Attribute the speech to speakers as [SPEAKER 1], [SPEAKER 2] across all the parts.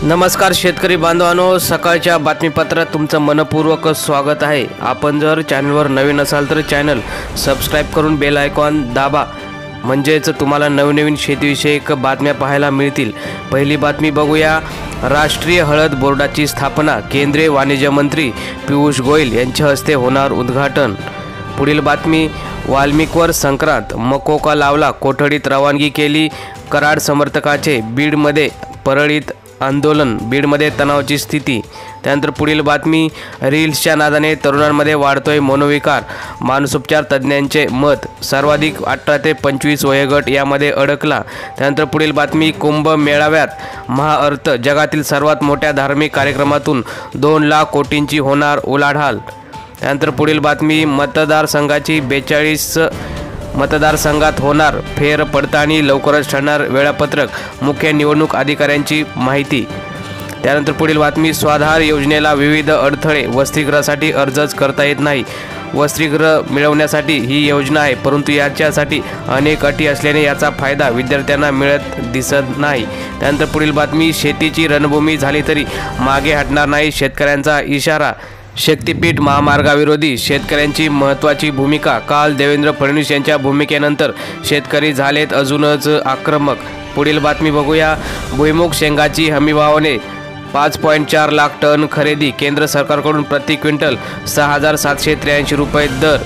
[SPEAKER 1] नमस्कार शेतकरी बांधवांनो, सकाळच्या बातमीपत्रात तुमचं मनपूर्वक स्वागत आहे। आपण जर चॅनलवर नवीन असाल तर चॅनल सबस्क्राइब करून बेल आयकॉन दाबा, म्हणजेच तुम्हाला नवनवीन शेतीविषयक बातम्या पाहायला मिळतील। पहिली बातमी बघूया। राष्ट्रीय हळद बोर्डाची स्थापना, केंद्रीय वाणिज्य मंत्री पियुष गोयल यांच्या हस्ते होणार उद्घाटन। पुढील बातमी। वाल्मिकवर संक्रांत, मकोका लावला, कोठडीत रवानगी केली कराड समर्थकाचे, बीडमध्ये परळीत आंदोलन, बीडमध्ये तणावाची स्थिती। त्यानंतर पुढील बातमी। रील्सच्या नादाने तरुणांमध्ये वाढतोय मनोविकार, मानसोपचार तज्ज्ञांचे मत, सर्वाधिक 18 ते 25 वयोगट यामध्ये अडकला। त्यानंतर पुढील बातमी। कुंभ मेळाव्यात महाअर्थ, जगातील सर्वात मोठ्या धार्मिक कार्यक्रमातून 2 लाख कोटींची होणार उलाढाल। त्यानंतर पुढील बातमी। मतदारसंघाची 42 मतदारसंघात होणार फेरपडताळणी, लवकरच ठरणार वेळापत्रक, मुख्य निवडणूक अधिकाऱ्यांची माहिती। त्यानंतर पुढील बातमी। स्वाधार योजनेला विविध अडथळे, वसतिगृहासाठी अर्जच करता येत नाही। वसतिगृह मिळवण्यासाठी ही योजना आहे, परंतु याच्यासाठी अनेक अटी असल्याने याचा फायदा विद्यार्थ्यांना मिळत दिसत नाही। त्यानंतर पुढील बातमी। शेतीची रणभूमी झाली तरी मागे हटणार नाही, शेतकऱ्यांचा इशारा। शक्तीपीठ महामार्गाविरोधी शेतकऱ्यांची महत्त्वाची भूमिका, काल देवेंद्र फडणवीस यांच्या भूमिकेनंतर शेतकरी झालेत अजूनच आक्रमक। पुढील बातमी बघूया। भुईमुग शेंगाची हमीभावाने 5.4 लाख टन खरेदी, केंद्र सरकारकडून प्रति क्विंटल 6,783 रुपये दर।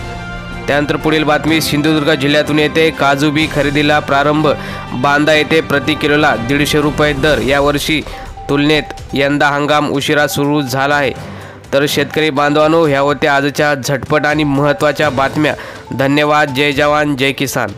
[SPEAKER 1] त्यानंतर पुढील बातमी। सिंधुदुर्ग जिल्ह्यातून येथे काजू बी खरेदीला प्रारंभ, बांदा येथे प्रति किलोला 150 रुपये दर। यावर्षी तुलनेत यंदा हंगाम उशिरा सुरू झाला आहे। तर शेतकरी बांधवांनो, ह्या होत्या आजच्या झटपट आणि महत्त्वाच्या बातम्या। धन्यवाद। जय जवान जय किसान।